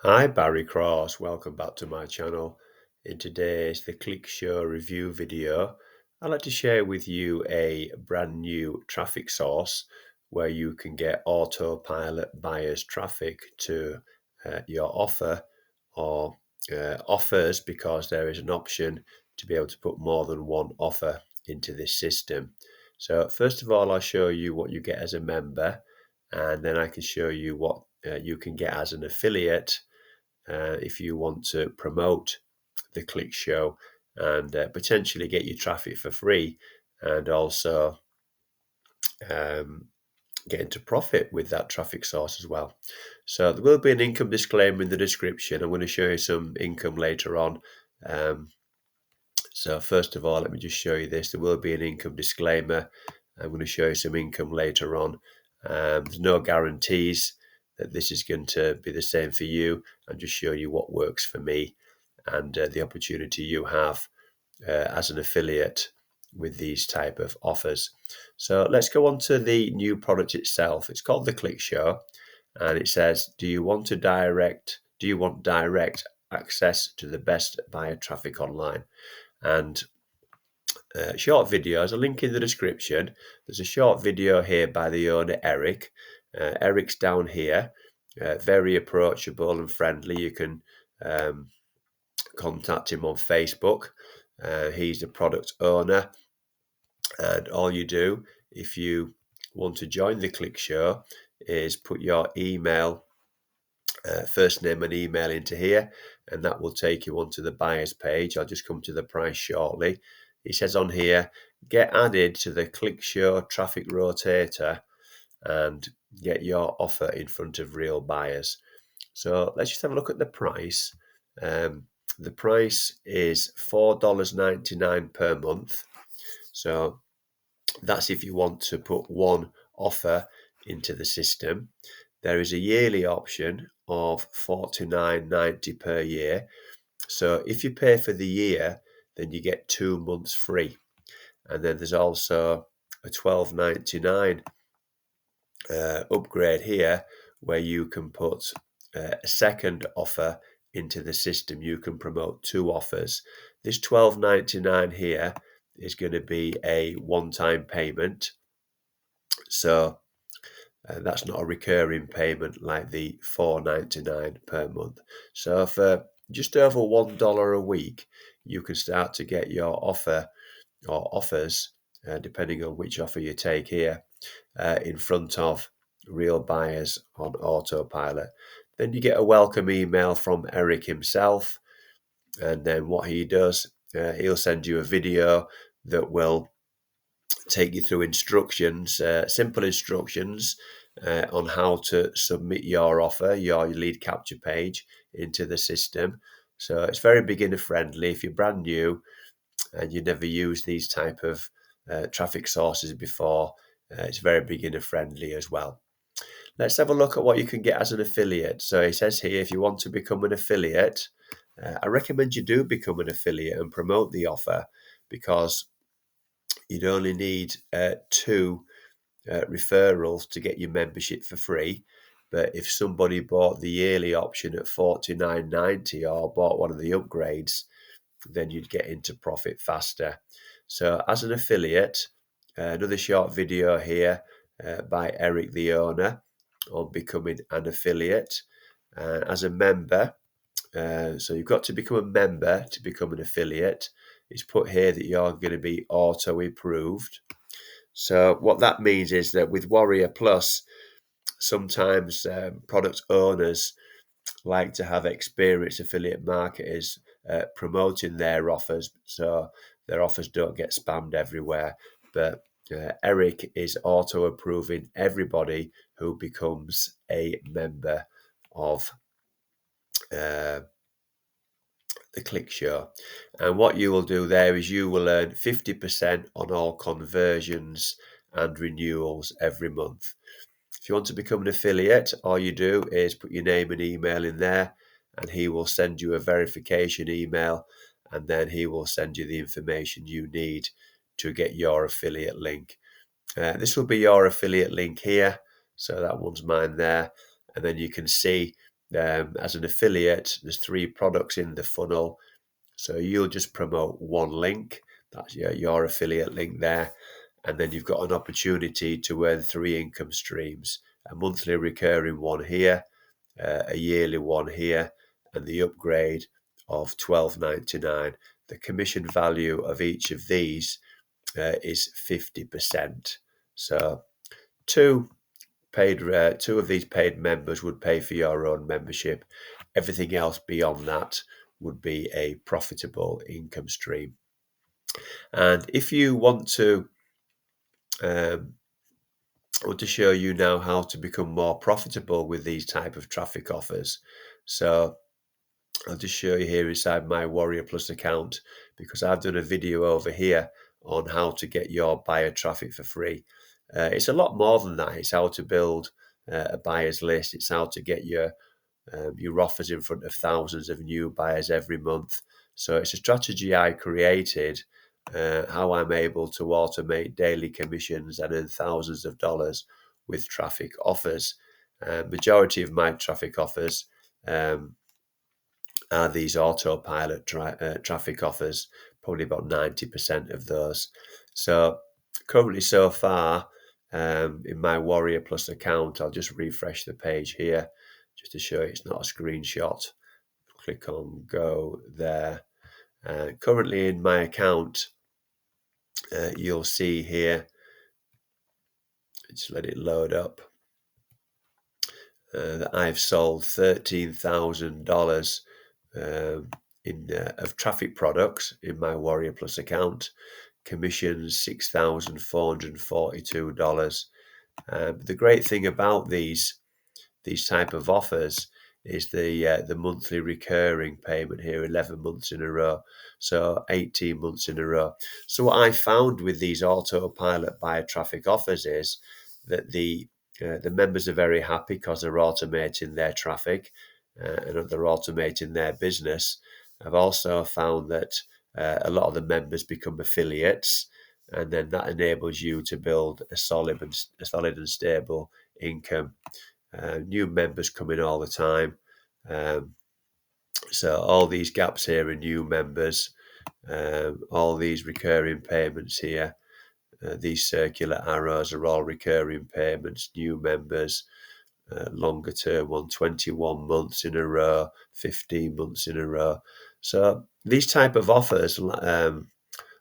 Hi, Barry Cross. Welcome back to my channel. In today's The Click Show review video, I'd like to share with you a brand new traffic source where you can get autopilot buyers traffic to your offer or offers, because there is an option to be able to put more than one offer into this system. So first of all, I'll show you what you get as a member, and then I can show you what you can get as an affiliate if you want to promote the Click Show and potentially get your traffic for free, and also um, get into profit with that traffic source as well. So there will be an income disclaimer in the description. I'm going to show you some income later on. Um, so first of all, let me just show you this. There will be an income disclaimer. I'm going to show you some income later on. There's no guarantees that this is going to be the same for you. I'll just show you what works for me and the opportunity you have as an affiliate with these type of offers. So let's go on to the new product itself. It's called the Click Show, and it says, do you want direct access to the best buyer traffic online? And short videos, a link in the description. There's a short video here by the owner, Eric. Eric's down here, very approachable and friendly. You can contact him on Facebook. He's the product owner, and all you do if you want to join the Click Show is put your email, first name and email into here, and that will take you onto the buyer's page. I'll just come to the price shortly. It says on here, get added to the Click Show traffic rotator and get your offer in front of real buyers. So let's just have a look at the price. The price is $4.99 per month. So that's if you want to put one offer into the system. There is a yearly option of $49.90 per year. So if you pay for the year, then you get 2 months free. And then there's also a $12.99 upgrade here, where you can put a second offer into the system. You can promote two offers. This $12.99 here is going to be a one-time payment. So that's not a recurring payment like the $4.99 per month. So for just over $1 a week, you can start to get your offer or offers, depending on which offer you take here, in front of real buyers on Autopilot. Then you get a welcome email from Eric himself, and then what he does, he'll send you a video that will take you through instructions, simple instructions on how to submit your offer, your lead capture page into the system. So it's very beginner friendly. If you're brand new and you never used these type of traffic sources before, it's very beginner friendly as well. Let's have a look at what you can get as an affiliate. So it says here, if you want to become an affiliate, I recommend you do become an affiliate and promote the offer, because you'd only need two referrals to get your membership for free. But if somebody bought the yearly option at $49.90 or bought one of the upgrades, then you'd get into profit faster. So as an affiliate, another short video here by Eric, the owner, on becoming an affiliate. As a member, so you've got to become a member to become an affiliate. It's put here that you're going to be auto approved. So what that means is that with Warrior Plus, sometimes product owners like to have experienced affiliate marketers promoting their offers, so their offers don't get spammed everywhere. But Eric is auto approving everybody who becomes a member of uh, the Click Show. And what you will do there is you will earn 50% on all conversions and renewals every month. If you want to become an affiliate, all you do is put your name and email in there, and he will send you a verification email, and then he will send you the information you need to get your affiliate link. This will be your affiliate link here. So that one's mine there. And then you can see as an affiliate, there's 3 products in the funnel. So you'll just promote one link. That's your affiliate link there. And then you've got an opportunity to earn 3 income streams, a monthly recurring one here, a yearly one here, and the upgrade of $12.99. The commission value of each of these is 50%. So two of these paid members would pay for your own membership. Everything else beyond that would be a profitable income stream. And if you want to, I want to show you now how to become more profitable with these type of traffic offers. So I'll just show you here inside my Warrior Plus account, because I've done a video over here on how to get your buyer traffic for free. It's a lot more than that. It's how to build a buyer's list. It's how to get your offers in front of thousands of new buyers every month. So it's a strategy I created, how I'm able to automate daily commissions and earn thousands of dollars with traffic offers. Majority of my traffic offers are these autopilot traffic offers, probably about 90% of those. So currently so far, in my Warrior Plus account, I'll just refresh the page here just to show you it's not a screenshot. Click on go there. Currently in my account, you'll see here, just let it load up, that I've sold $13,000 of traffic products in my Warrior Plus account. Commissions $6,442. The great thing about these type of offers is the monthly recurring payment here, 11 months in a row, so 18 months in a row. So what I found with these autopilot buyer traffic offers is that the members are very happy because they're automating their traffic and they're automating their business. I've also found that a lot of the members become affiliates, and then that enables you to build a solid and stable income. New members come in all the time. So all these gaps here are new members. All these recurring payments here, these circular arrows are all recurring payments, new members, longer term one, 21 months in a row, 15 months in a row. So these type of offers,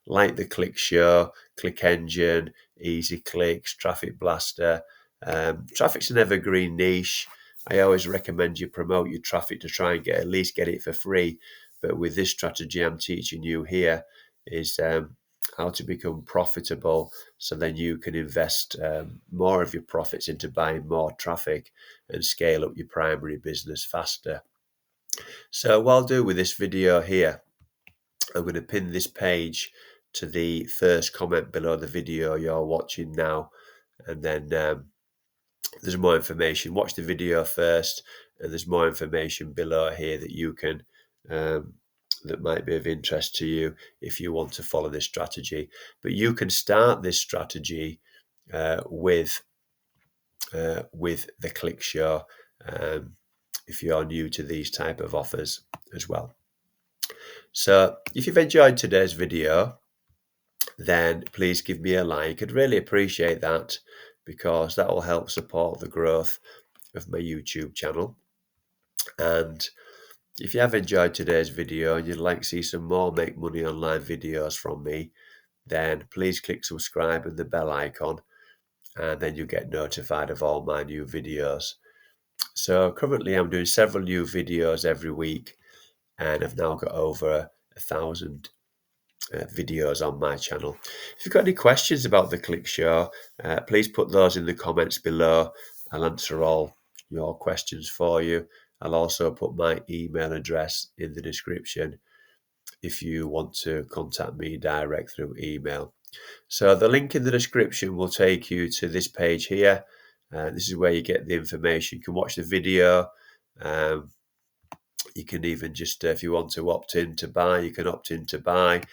like the Click Show, Click Engine, Easy Clicks, Traffic Blaster. Traffic's an evergreen niche. I always recommend you promote your traffic to try and at least get it for free. But with this strategy I'm teaching you here is how to become profitable, so then you can invest more of your profits into buying more traffic and scale up your primary business faster. So what I'll do with this video here, I'm going to pin this page to the first comment below the video you're watching now, and then there's more information. Watch the video first, and there's more information below here that you can that might be of interest to you if you want to follow this strategy. But you can start this strategy with the Click Show if you're new to these type of offers as well. So if you've enjoyed today's video, then please give me a like. I'd really appreciate that, because that will help support the growth of my YouTube channel. And if you have enjoyed today's video and you'd like to see some more Make Money Online videos from me, then please click subscribe and the bell icon, and then you'll get notified of all my new videos. So currently I'm doing several new videos every week, and I've now got over 1,000 videos on my channel. If you've got any questions about the Click Show, please put those in the comments below. I'll answer all your questions for you. I'll also put my email address in the description if you want to contact me direct through email. So the link in the description will take you to this page here. This is where you get the information. You can watch the video. You can even just, if you want to opt in to buy, you can opt in to buy. You can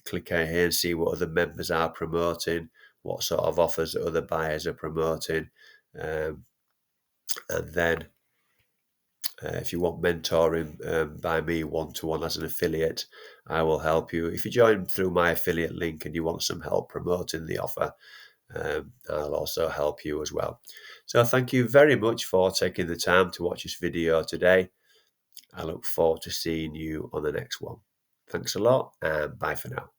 click out here and see what other members are promoting, what sort of offers that other buyers are promoting. And then If you want mentoring by me one-to-one as an affiliate, I will help you. If you join through my affiliate link and you want some help promoting the offer, I'll also help you as well. So thank you very much for taking the time to watch this video today. I look forward to seeing you on the next one. Thanks a lot, and bye for now.